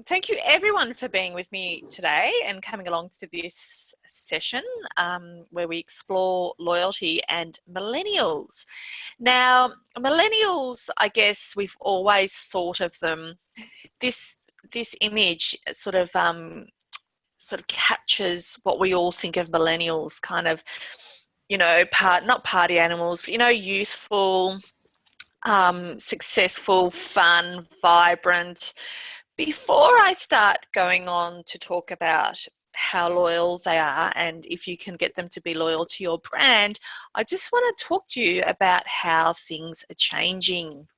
Thank you everyone for being with me today and coming along to this session where we explore loyalty and millennials. Now, millennials, I guess we've always thought of them, this image sort of captures what we all think of millennials, kind of, not party animals, but, youthful, successful, fun, vibrant. Before I start going on to talk about how loyal they are and if you can get them to be loyal to your brand, I just want to talk to you about how things are changing.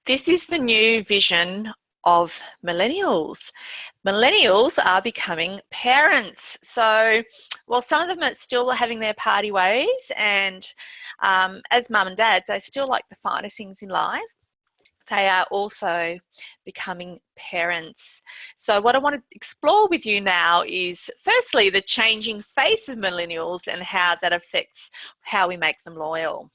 This is the new vision of millennials. Millennials are becoming parents. So while some of them are still having their party ways and as mum and dads, they still like the finer things in life, they are also becoming parents. So what I want to explore with you now is firstly the changing face of millennials and how that affects how we make them loyal.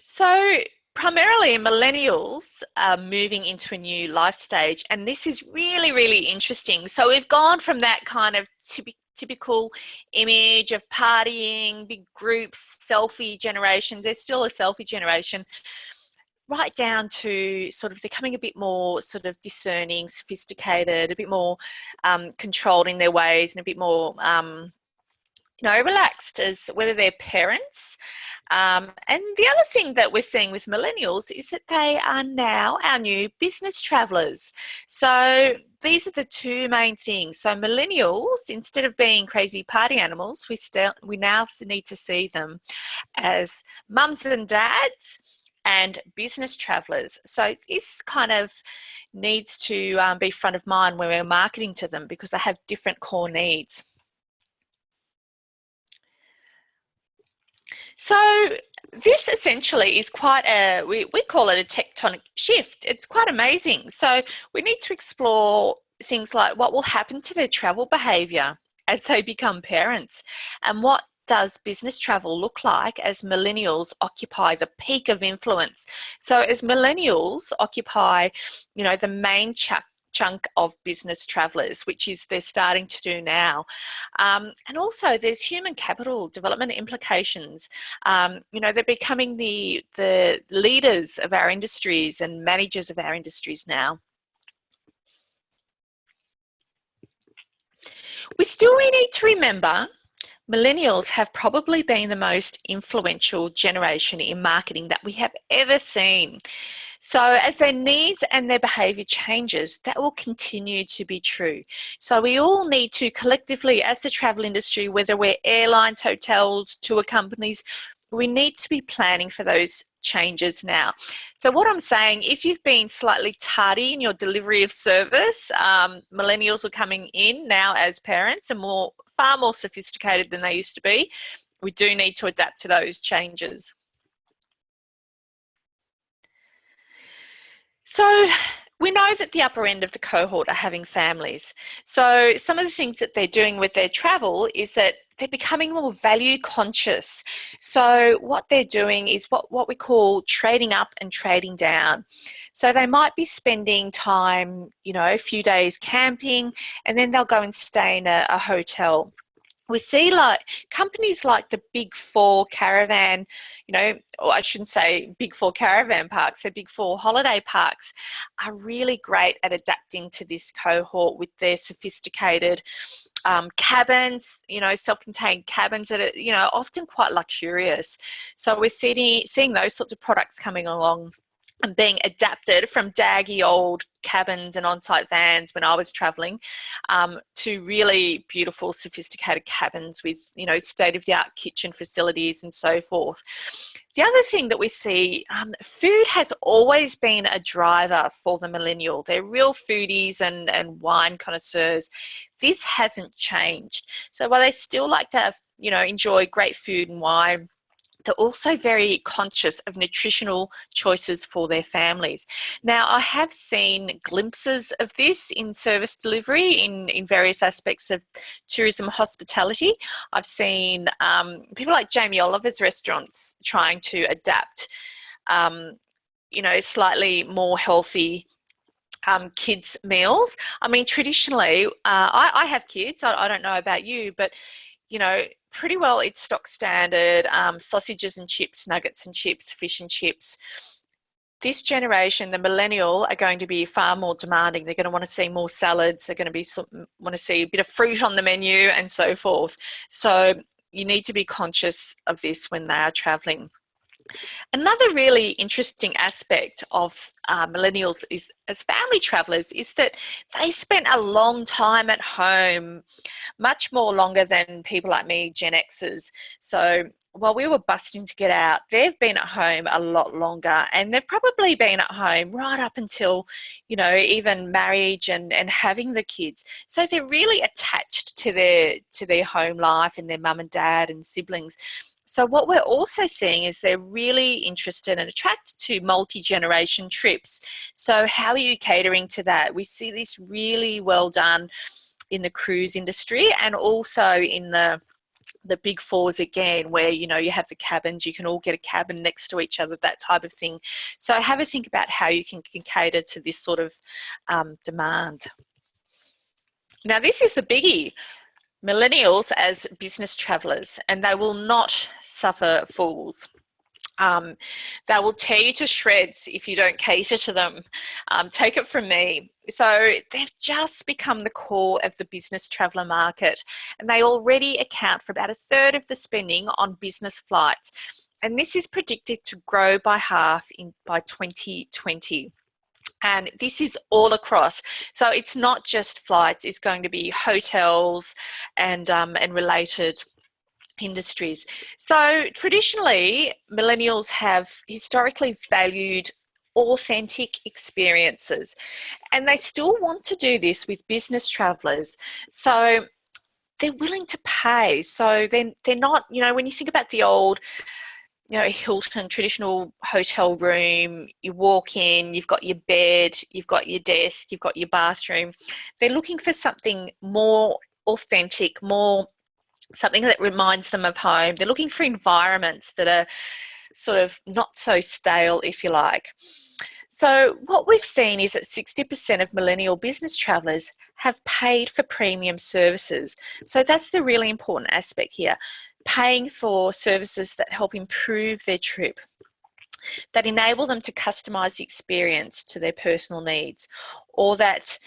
So primarily millennials are moving into a new life stage, and this is really, really interesting. So we've gone from that kind of typical image of partying, big groups, selfie generation. There's still a selfie generation, right down to sort of becoming a bit more sort of discerning, sophisticated, a bit more controlled in their ways, and a bit more relaxed as whether they're parents. And the other thing that we're seeing with millennials is that they are now our new business travelers. So these are the two main things. So millennials, instead of being crazy party animals, we now need to see them as mums and dads and business travelers. So this kind of needs to be front of mind when we're marketing to them, because they have different core needs. So this essentially is quite we call it a tectonic shift. It's quite amazing. So we need to explore things like what will happen to their travel behaviour as they become parents, and what does business travel look like as millennials occupy the peak of influence. So as millennials occupy, the main chunk of business travellers, which is they're starting to do now. And also there's human capital development implications. They're becoming the leaders of our industries and managers of our industries now. We still need to remember millennials have probably been the most influential generation in marketing that we have ever seen. So as their needs and their behaviour changes, that will continue to be true. So we all need to collectively, as the travel industry, whether we're airlines, hotels, tour companies, we need to be planning for those changes now. So what I'm saying, if you've been slightly tardy in your delivery of service, millennials are coming in now as parents and far more sophisticated than they used to be. We do need to adapt to those changes. So we know that the upper end of the cohort are having families. So some of the things that they're doing with their travel is that they're becoming more value conscious. So what they're doing is what we call trading up and trading down. So they might be spending time, a few days camping, and then they'll go and stay in a hotel. We see like companies like the Big Four caravan, or I shouldn't say Big Four caravan parks, they're Big Four holiday parks, are really great at adapting to this cohort with their sophisticated cabins, self-contained cabins that are, often quite luxurious. So we're seeing those sorts of products coming along and being adapted from daggy old cabins and on-site vans when I was travelling to really beautiful, sophisticated cabins with, state-of-the-art kitchen facilities and so forth. The other thing that we see, food has always been a driver for the millennial. They're real foodies and wine connoisseurs. This hasn't changed. So while they still like to have, enjoy great food and wine, they're also very conscious of nutritional choices for their families. Now, I have seen glimpses of this in service delivery in various aspects of tourism hospitality. I've seen people like Jamie Oliver's restaurants trying to adapt slightly more healthy kids meals. I mean, traditionally, I have kids. I don't know about you, but pretty well it's stock standard, sausages and chips, nuggets and chips, fish and chips. This generation, the millennial, are going to be far more demanding. They're going to want to see more salads. They're going to want to see a bit of fruit on the menu and so forth. So you need to be conscious of this when they are traveling. Another really interesting aspect of millennials is, as family travelers, is that they spent a long time at home, much more longer than people like me, Gen Xers. So while we were busting to get out, they've been at home a lot longer, and they've probably been at home right up until, even marriage and having the kids. So they're really attached to their home life and their mum and dad and siblings. So what we're also seeing is they're really interested and attracted to multi-generation trips. So how are you catering to that? We see this really well done in the cruise industry, and also in the big fours again, where you have the cabins, you can all get a cabin next to each other, that type of thing. So have a think about how you can cater to this sort of demand. Now this is the biggie. Millennials as business travelers, and they will not suffer fools. They will tear you to shreds if you don't cater to them. Take it from me. So they've just become the core of the business traveller market, and they already account for about a third of the spending on business flights. And this is predicted to grow by half by 2020. And this is all across. So it's not just flights, it's going to be hotels and related industries. So traditionally, millennials have historically valued authentic experiences, and they still want to do this with business travellers. So they're willing to pay. So they're not, when you think about the old Hilton traditional hotel room, you walk in, you've got your bed, you've got your desk, you've got your bathroom. They're looking for something more authentic, something that reminds them of home. They're looking for environments that are sort of not so stale, if you like. So what we've seen is that 60% of millennial business travellers have paid for premium services. So that's the really important aspect here. Paying for services that help improve their trip, that enable them to customise the experience to their personal needs, or that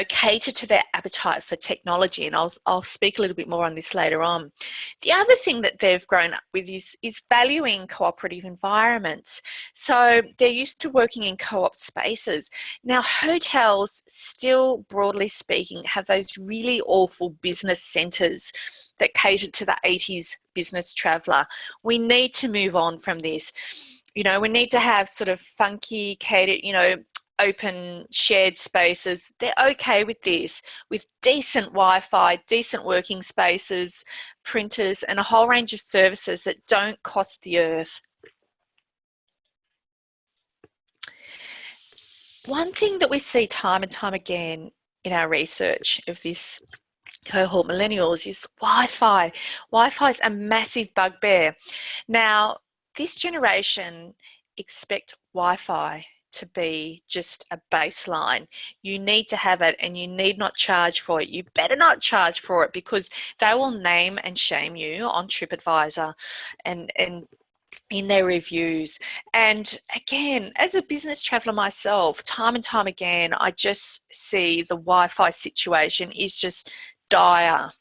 cater to their appetite for technology. And I'll speak a little bit more on this later on. The other thing that they've grown up with is valuing cooperative environments. So they're used to working in co-op spaces. Now, hotels still, broadly speaking, have those really awful business centres that cater to the 80s business traveller. We need to move on from this. We need to have sort of funky, catered, open shared spaces. They're okay with this, with decent Wi-Fi, decent working spaces, printers, and a whole range of services that don't cost the earth. One thing that we see time and time again in our research of this cohort millennials is Wi-Fi. Wi-Fi is a massive bugbear. Now, this generation expect Wi-Fi to be just a baseline. You need to have it, and you need not charge for it. You better not charge for it, because they will name and shame you on TripAdvisor and in their reviews. And again, as a business traveller myself, time and time again, I just see the Wi-Fi situation is just dire.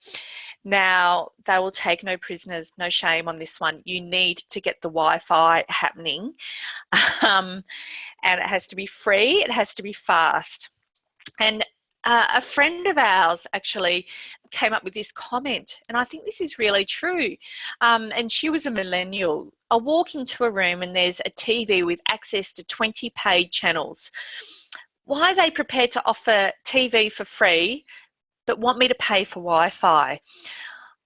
Now, they will take no prisoners, no shame on this one. You need to get the Wi-Fi happening. And it has to be free, it has to be fast. And a friend of ours actually came up with this comment, and I think this is really true. And she was a millennial. I walk into a room and there's a TV with access to 20 paid channels. Why are they prepared to offer TV for free but want me to pay for Wi-Fi?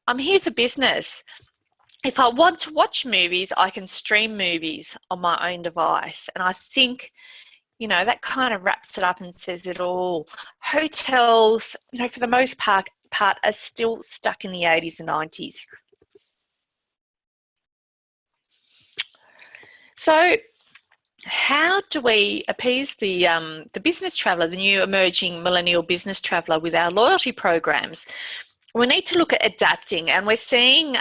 I'm here for business. If I want to watch movies, I can stream movies on my own device. And I think, that kind of wraps it up and says it all. Hotels, for the most part are still stuck in the 80s and 90s. So how do we appease the business traveller, the new emerging millennial business traveller, with our loyalty programs? We need to look at adapting, and we're seeing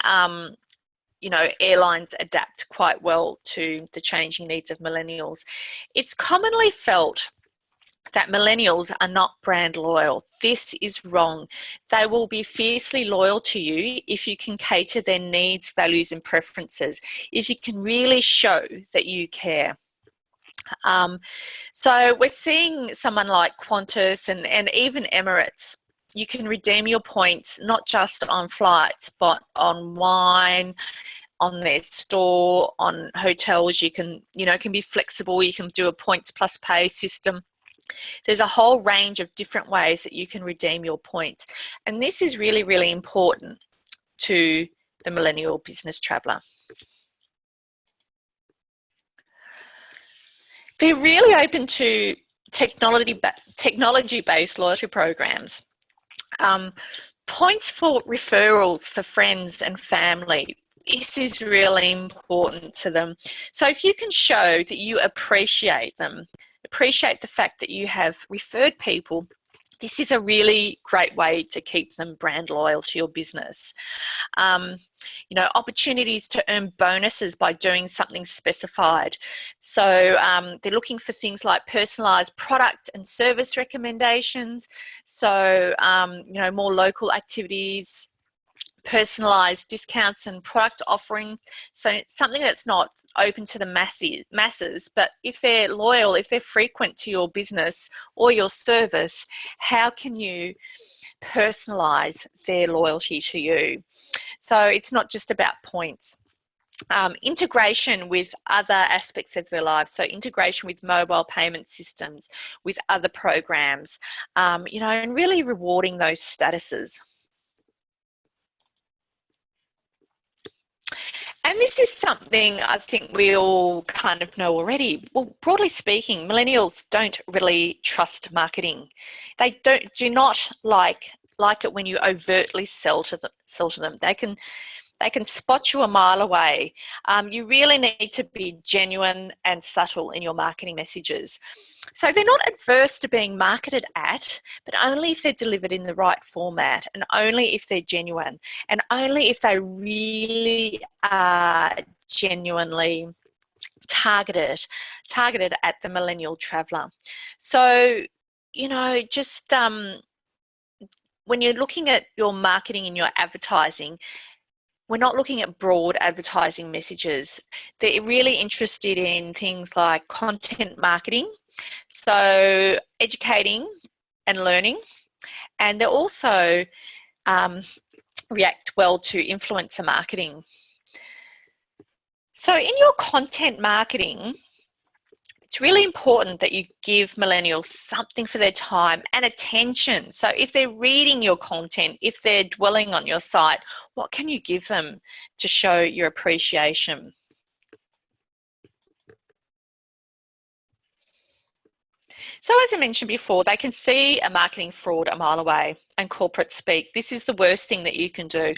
airlines adapt quite well to the changing needs of millennials. It's commonly felt that millennials are not brand loyal. This is wrong. They will be fiercely loyal to you if you can cater their needs, values, and preferences, if you can really show that you care. So we're seeing someone like Qantas and even Emirates. You can redeem your points not just on flights, but on wine, on their store, on hotels. You can, it can be flexible. You can do a points plus pay system. There's a whole range of different ways that you can redeem your points. And this is really, really important to the millennial business traveller. They're really open to technology-based loyalty programs. Points for referrals for friends and family. This is really important to them. So if you can show that you appreciate them, appreciate the fact that you have referred people, this is a really great way to keep them brand loyal to your business. Opportunities to earn bonuses by doing something specified. So they're looking for things like personalised product and service recommendations. So, more local activities, personalised discounts and product offering. So something that's not open to the masses, but if they're loyal, if they're frequent to your business or your service, how can you personalise their loyalty to you? So it's not just about points. Integration with other aspects of their lives, so integration with mobile payment systems, with other programs, and really rewarding those statuses. And this is something I think we all kind of know already. Well, broadly speaking, millennials don't really trust marketing. They do not like it when you overtly sell to them. They can spot you a mile away. You really need to be genuine and subtle in your marketing messages. So they're not adverse to being marketed at, but only if they're delivered in the right format, and only if they're genuine, and only if they really are genuinely targeted at the millennial traveller. So, just when you're looking at your marketing and your advertising, we're not looking at broad advertising messages. They're really interested in things like content marketing, so educating and learning, and they also react well to influencer marketing. So in your content marketing, it's really important that you give millennials something for their time and attention. So if they're reading your content, if they're dwelling on your site, what can you give them to show your appreciation? So as I mentioned before, they can see a marketing fraud a mile away and corporate speak. This is the worst thing that you can do.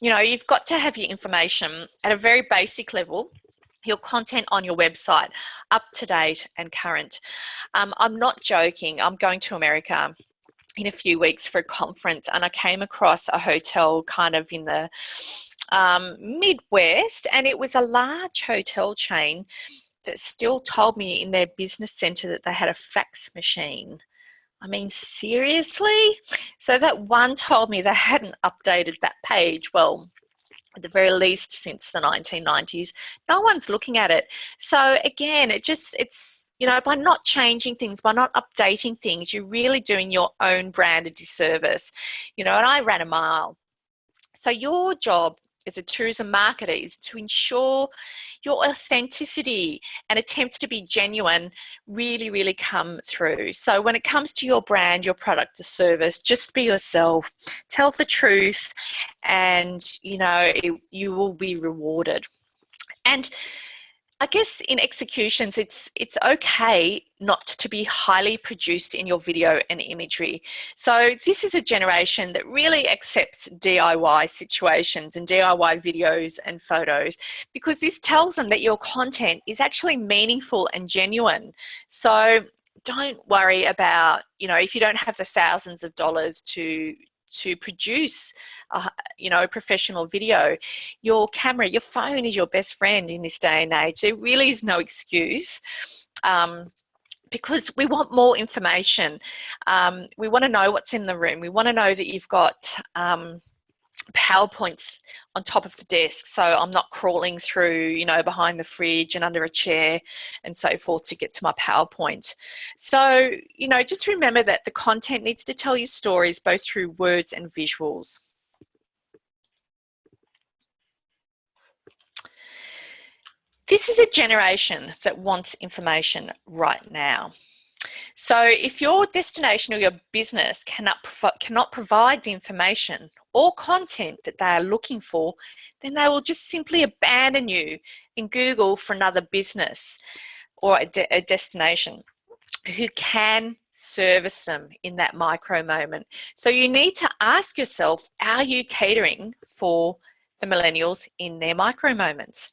You've got to have your information at a very basic level, your content on your website, up to date and current. I'm not joking. I'm going to America in a few weeks for a conference, and I came across a hotel kind of in the Midwest, and it was a large hotel chain that still told me in their business centre that they had a fax machine. I mean, seriously? So that one told me they hadn't updated that page, well, at the very least since the 1990s. No one's looking at it. So again, it's by not changing things, by not updating things, you're really doing your own brand a disservice. And I ran a mile. So your job as a tourism marketer is to ensure your authenticity and attempts to be genuine really, really come through. So when it comes to your brand, your product or service, just be yourself, tell the truth, and you will be rewarded. And I guess in executions, it's okay not to be highly produced in your video and imagery. So this is a generation that really accepts DIY situations and DIY videos and photos, because this tells them that your content is actually meaningful and genuine. So don't worry about, if you don't have the thousands of dollars to produce a professional video. Your camera, your phone is your best friend in this day and age. There really is no excuse, because we want more information. We want to know what's in the room. We want to know that you've got PowerPoints on top of the desk, so I'm not crawling through, behind the fridge and under a chair and so forth to get to my PowerPoint. So, just remember that the content needs to tell you stories both through words and visuals. This is a generation that wants information right now. So if your destination or your business cannot provide the information or content that they are looking for, then they will just simply abandon you and Google for another business or a destination who can service them in that micro moment. So you need to ask yourself, are you catering for the millennials in their micro moments?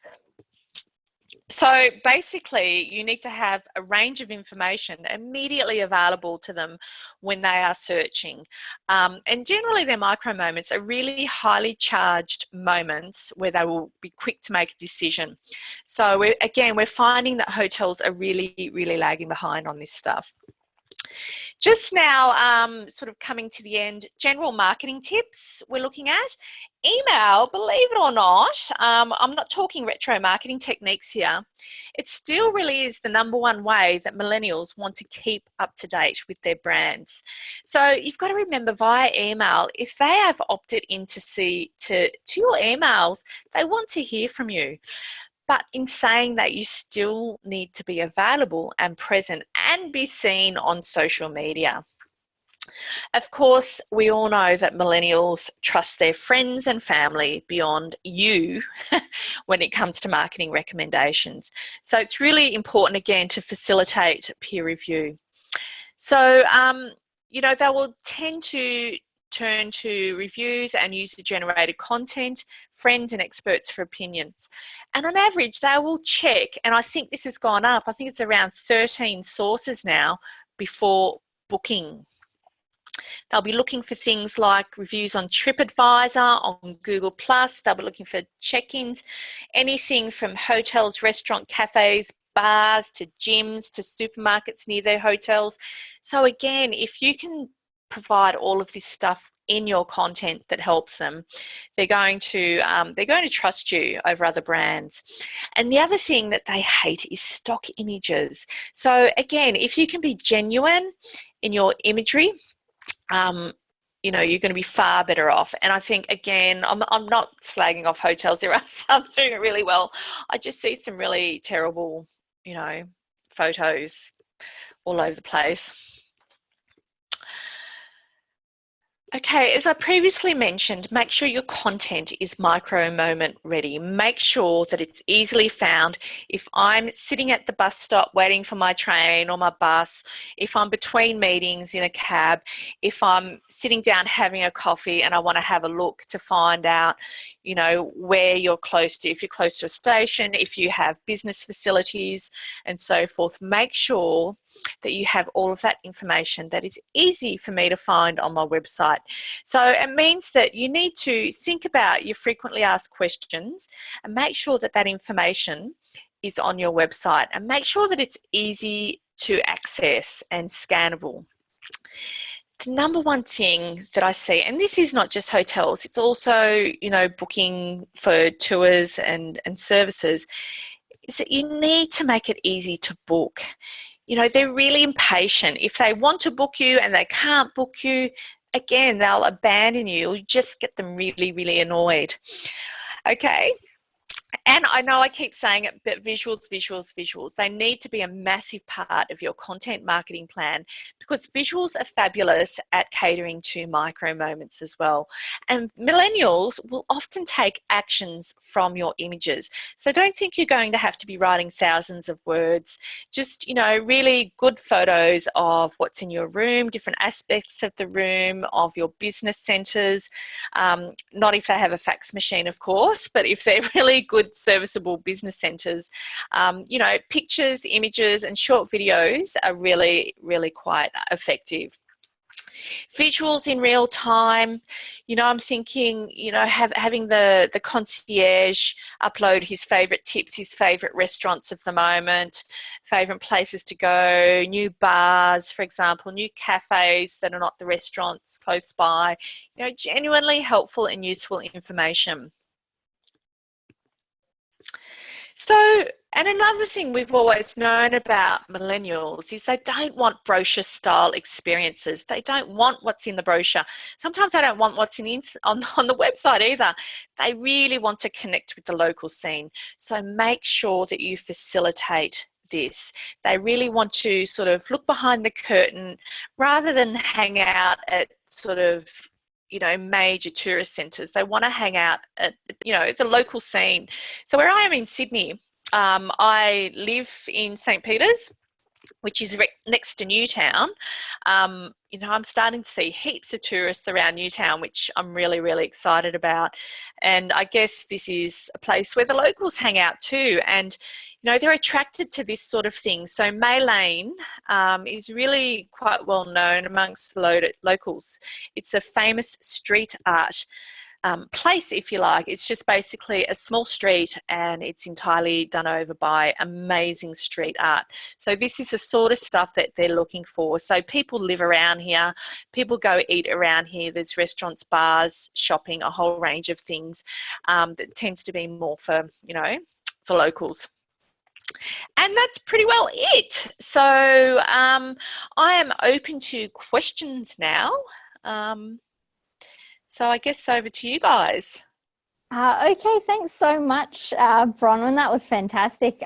So basically, you need to have a range of information immediately available to them when they are searching. And generally, their micro moments are really highly charged moments where they will be quick to make a decision. So we're finding that hotels are really, really lagging behind on this stuff. Just now, sort of coming to the end, general marketing tips we're looking at. Email, believe it or not, I'm not talking retro marketing techniques here. It still really is the #1 way that millennials want to keep up to date with their brands. So you've got to remember, via email, if they have opted in to your emails, they want to hear from you. But in saying that, you still need to be available and present and be seen on social media. Of course, we all know that millennials trust their friends and family beyond you when it comes to marketing recommendations. So it's really important, again, to facilitate peer review. So, they will tend to turn to reviews and user-generated content, friends and experts for opinions. And on average, they will check, and I think this has gone up, I think it's around 13 sources now before booking. They'll be looking for things like reviews on TripAdvisor, on Google+, they'll be looking for check-ins, anything from hotels, restaurant, cafes, bars, to gyms, to supermarkets near their hotels. So again, if you can provide all of this stuff in your content that helps them, they're going to trust you over other brands. And the other thing that they hate is stock images. So again, if you can be genuine in your imagery, you're going to be far better off. And I think, again, I'm not slagging off hotels. There are some doing it really well. I just see some really terrible, photos all over the place. Okay, as I previously mentioned, make sure your content is micro moment ready. Make sure that it's easily found. If I'm sitting at the bus stop waiting for my train or my bus, if I'm between meetings in a cab, if I'm sitting down having a coffee and I want to have a look to find out, where you're close to, if you're close to a station, if you have business facilities and so forth, make sure that you have all of that information that is easy for me to find on my website. So it means that you need to think about your frequently asked questions and make sure that that information is on your website, and make sure that it's easy to access and scannable. The #1 thing that I see, and this is not just hotels, it's also, booking for tours and services, is that you need to make it easy to book. They're really impatient. If they want to book you and they can't book you, again, they'll abandon you. You just get them really, really annoyed. Okay. And I know I keep saying it, but visuals, visuals, visuals, they need to be a massive part of your content marketing plan because visuals are fabulous at catering to micro moments as well. And millennials will often take actions from your images. So don't think you're going to have to be writing thousands of words. Just, really good photos of what's in your room, different aspects of the room, of your business centers. Not if they have a fax machine, of course, but if they're really good serviceable business centres, pictures, images and short videos are really, really quite effective. Visuals in real time, I'm thinking, having the concierge upload his favourite tips, his favourite restaurants of the moment, favourite places to go, new bars, for example, new cafes that are not the restaurants close by, genuinely helpful and useful information. So, and another thing we've always known about millennials is they don't want brochure style experiences. They don't want what's in the brochure. Sometimes they don't want what's in on the website either. They really want to connect with the local scene. So make sure that you facilitate this. They really want to sort of look behind the curtain rather than hang out at sort of major tourist centres. They want to hang out at, the local scene. So where I am in Sydney, I live in St. Peter's, which is next to Newtown. I'm starting to see heaps of tourists around Newtown, which I'm really, really excited about. And I guess this is a place where the locals hang out too. And, they're attracted to this sort of thing. So May Lane is really quite well known amongst locals. It's a famous street art place, if you like. It's just basically a small street and it's entirely done over by amazing street art. So this is the sort of stuff that they're looking for. So people live around here, people go eat around here. There's restaurants, bars, shopping, a whole range of things that tends to be more for, for locals. And that's pretty well it. So I am open to questions now. So I guess over to you guys. Okay, thanks so much, Bronwyn. That was fantastic.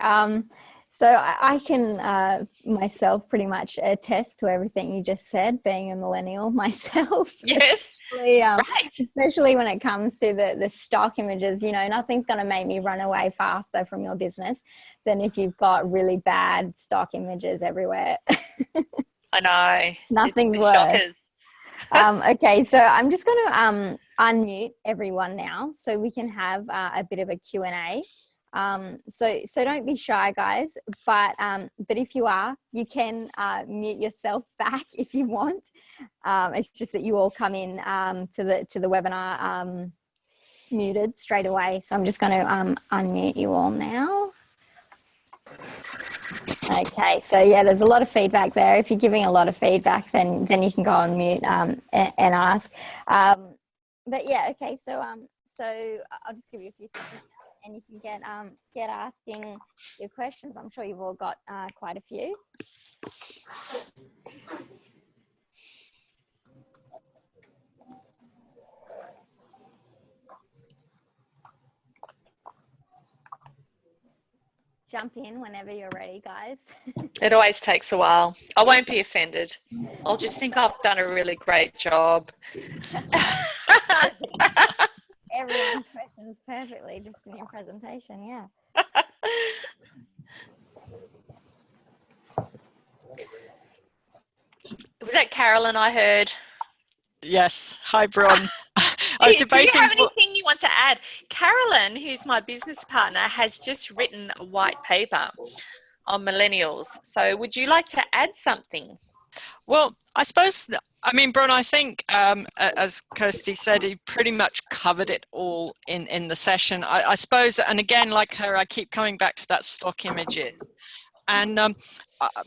So I can myself pretty much attest to everything you just said, being a millennial myself. Yes, right. Especially when it comes to the stock images, nothing's going to make me run away faster from your business than if you've got really bad stock images everywhere. I know. Nothing's worse. Okay, so I'm just going to unmute everyone now so we can have a bit of a Q&A. So don't be shy, guys, but if you are, you can mute yourself back if you want. It's just that you all come in to the webinar muted straight away. So I'm just going to unmute you all now. Okay, so yeah, there's a lot of feedback there. If you're giving a lot of feedback, then you can go on mute and ask. But yeah, okay, so I'll just give you a few seconds and you can get asking your questions. I'm sure you've all got quite a few. Jump in whenever you're ready, guys. It always takes a while. I won't be offended. I'll just think I've done a really great job. Everyone's questions perfectly just in your presentation, yeah. Was that Carolyn I heard? Yes. Hi, Bron. Do you have anything you want to add? Carolyn, who's my business partner, has just written a white paper on millennials. So would you like to add something? Well, Bron, I think, as Kirsty said, he pretty much covered it all in the session. I suppose, and again, like her, I keep coming back to that stock images. And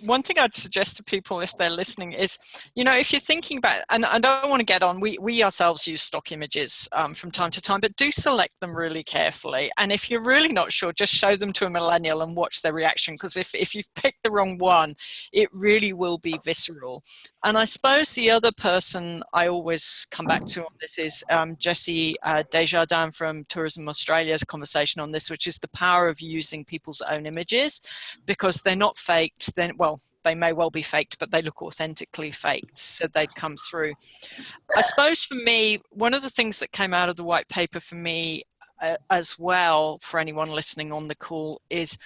one thing I'd suggest to people if they're listening is, if you're thinking about, and I don't want to get on, we ourselves use stock images from time to time, but do select them really carefully. And if you're really not sure, just show them to a millennial and watch their reaction, because if you've picked the wrong one, it really will be visceral. And I suppose the other person I always come back to on this is Jessie Desjardins from Tourism Australia's conversation on this, which is the power of using people's own images, because they're not faked. Then, well, they may well be faked, but they look authentically faked, so they'd come through. I suppose for me, one of the things that came out of the white paper for me as well, for anyone listening on the call, is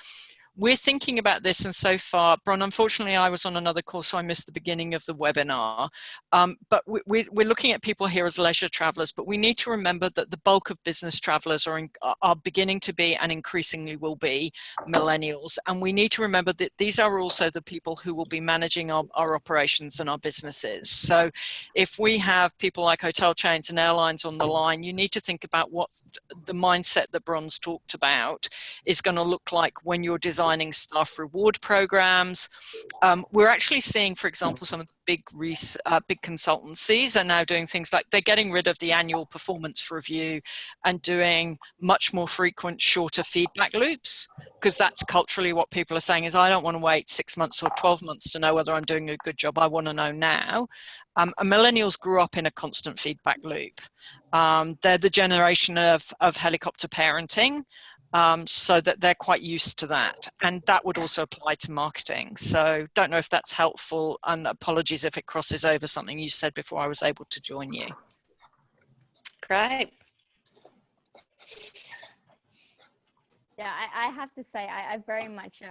we're thinking about this, and so far, Bron, unfortunately, I was on another call, so I missed the beginning of the webinar. But we're looking at people here as leisure travelers, but we need to remember that the bulk of business travelers are beginning to be, and increasingly will be, millennials. And we need to remember that these are also the people who will be managing our operations and our businesses. So if we have people like hotel chains and airlines on the line, you need to think about what the mindset that Bron's talked about is going to look like when you're designing staff reward programs. We're actually seeing, for example, some of the big consultancies are now doing things like they're getting rid of the annual performance review and doing much more frequent, shorter feedback loops, because that's culturally what people are saying is, I don't want to wait 6 months or 12 months to know whether I'm doing a good job. I want to know now. And millennials grew up in a constant feedback loop. They're the generation of helicopter parenting. So that they're quite used to that, and that would also apply to marketing. So don't know if that's helpful, and apologies if it crosses over something you said before I was able to join you. Great. Yeah, I have to say I very much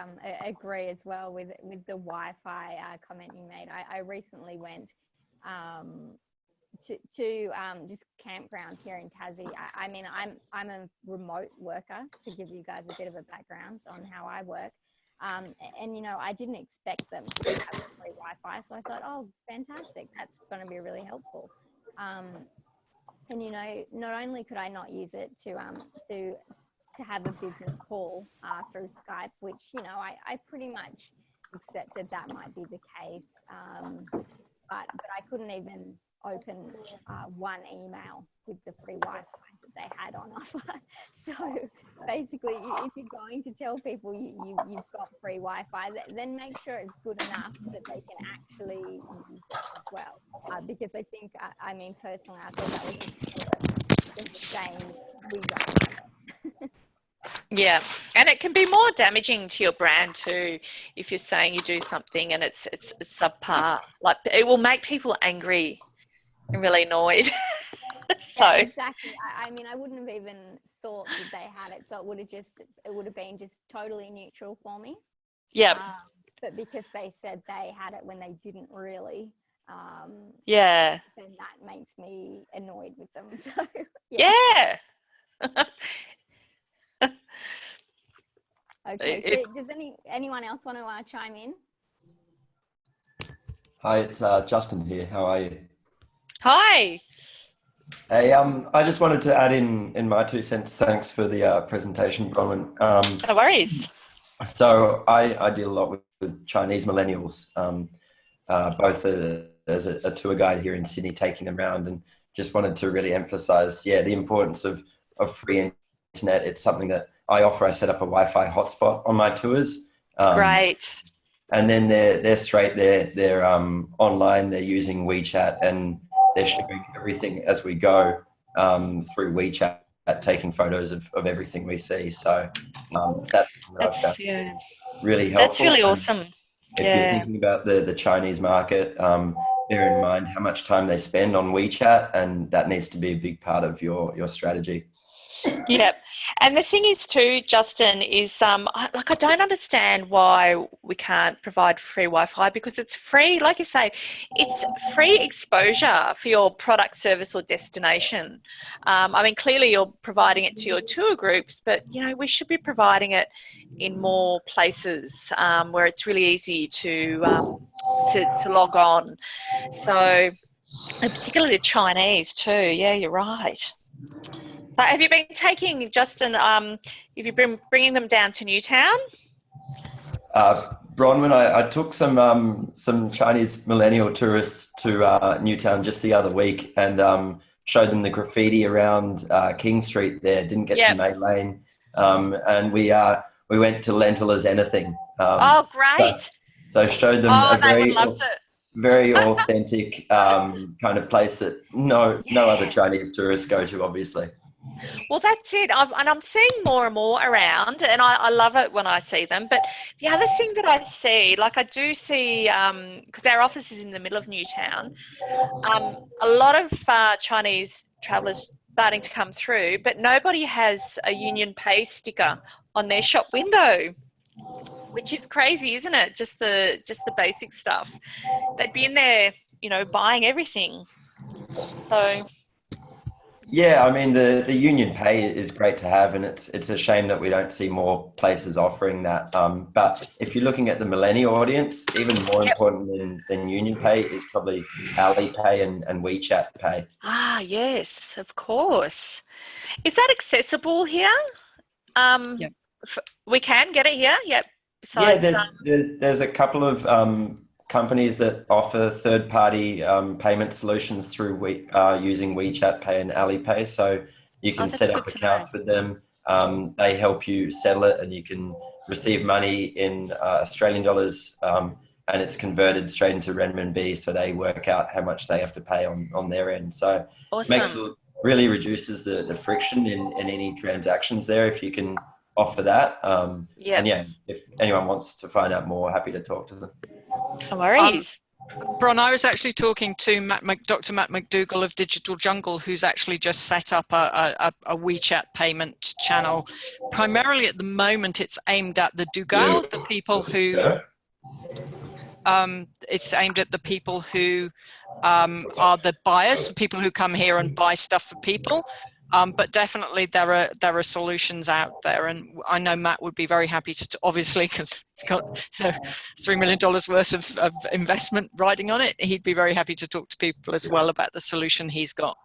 agree as well with the Wi-Fi comment you made. I recently went to just campgrounds here in Tassie. I mean, I'm a remote worker, to give you guys a bit of a background on how I work. And I didn't expect them to have free Wi-Fi, so I thought, oh, fantastic, that's going to be really helpful. And not only could I not use it to have a business call through Skype, which I pretty much accepted that might be the case, but I couldn't even open one email with the free Wi-Fi that they had on offer. So basically, if you're going to tell people you've got free Wi-Fi, then make sure it's good enough that they can actually use it as well. Because I think, personally, I thought that was just saying we don't have it. Yeah, and it can be more damaging to your brand too if you're saying you do something and it's subpar. Like, it will make people angry and really annoyed. So yeah, exactly. I wouldn't have even thought that they had it, so it would have been just totally neutral for me. Yeah. But because they said they had it when they didn't really, yeah, then that makes me annoyed with them. So yeah. Okay, so does anyone else want to chime in? Hi, it's Justin here. How are you? Hi. Hey, I just wanted to add in my 2 cents. Thanks for the presentation, Bronwyn. No worries. So I deal a lot with Chinese millennials, both as a tour guide here in Sydney, taking them around, and just wanted to really emphasize, the importance of free internet. It's something that I offer. I set up a Wi-Fi hotspot on my tours. Great. And then they're straight there. They're online. They're using WeChat, and they're sharing everything as we go through WeChat, taking photos of everything we see. So that's really helpful. That's really awesome. If you're thinking about the Chinese market, bear in mind how much time they spend on WeChat, and that needs to be a big part of your strategy. Yeah, and the thing is too, Justin, is I don't understand why we can't provide free Wi-Fi, because it's free, like you say, it's free exposure for your product, service or destination. Clearly you're providing it to your tour groups, but we should be providing it in more places where it's really easy to log on. So, and particularly the Chinese too. Yeah, you're right. So have you been taking, Justin, have you been bringing them down to Newtown? Bronwyn, I took some Chinese millennial tourists to Newtown just the other week and showed them the graffiti around King Street there. Didn't get to May Lane, and we went to Lentil as Anything. Oh, great. So showed them Oh, a they would love to. very authentic kind of place that no other Chinese tourists go to, obviously. Well, that's it. I'm seeing more and more around, and I love it when I see them. But the other thing that I see, like I do see, because our office is in the middle of Newtown, a lot of Chinese travellers starting to come through, but nobody has a Union Pay sticker on their shop window, which is crazy, isn't it? Just the basic stuff. They'd be in there, buying everything. So. Yeah, I mean the Union Pay is great to have, and it's a shame that we don't see more places offering that. But if you're looking at the millennial audience, even more important than Union Pay is probably Alipay and WeChat Pay. Ah, yes, of course. Is that accessible here? We can get it here. Yep. There's a couple of companies that offer third-party payment solutions through using WeChat Pay and Alipay. So you can set up accounts with them. They help you settle it, and you can receive money in Australian dollars, and it's converted straight into renminbi. So they work out how much they have to pay on their end. So it really reduces the friction in any transactions there if you can offer that. And if anyone wants to find out more, happy to talk to them. No worries. Bron, I was actually talking to Dr. Matt McDougall of Digital Jungle, who's actually just set up a WeChat payment channel. Primarily at the moment, it's aimed at the Dougal, the people who... it's aimed at the people who are the buyers, people who come here and buy stuff for people. But definitely there are solutions out there, and I know Matt would be very happy to obviously, because he's got $3 million worth of investment riding on it. He'd be very happy to talk to people as well about the solution he's got.